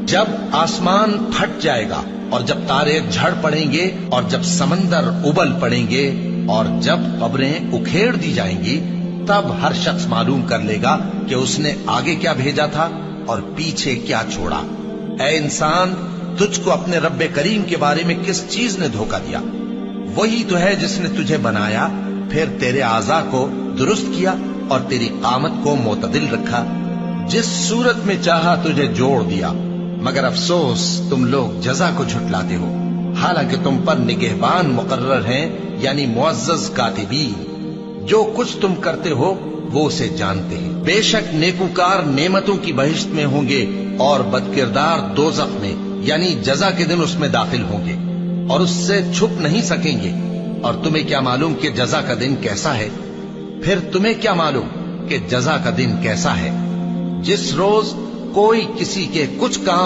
جب آسمان پھٹ جائے گا اور جب تارے جھڑ پڑیں گے اور جب سمندر ابل پڑیں گے اور جب قبریں اکھیڑ دی جائیں گی، تب ہر شخص معلوم کر لے گا کہ اس نے آگے کیا بھیجا تھا اور پیچھے کیا چھوڑا۔ اے انسان، تجھ کو اپنے رب کریم کے بارے میں کس چیز نے دھوکہ دیا؟ وہی تو ہے جس نے تجھے بنایا، پھر تیرے اعضاء کو درست کیا اور تیری قامت کو معتدل رکھا، جس صورت میں چاہا تجھے جوڑ دیا۔ مگر افسوس تم لوگ جزا کو جھٹلاتے ہو، حالانکہ تم پر نگہبان مقرر ہیں، یعنی معزز کاتبین۔ جو کچھ تم کرتے ہو وہ اسے جانتے ہیں۔ بے شک نیکوکار نعمتوں کی بہشت میں ہوں گے اور بدکردار دوزخ میں، یعنی جزا کے دن اس میں داخل ہوں گے اور اس سے چھپ نہیں سکیں گے۔ اور تمہیں کیا معلوم کہ جزا کا دن کیسا ہے؟ پھر تمہیں کیا معلوم کہ جزا کا دن کیسا ہے؟ جس روز کوئی کسی کے کچھ کام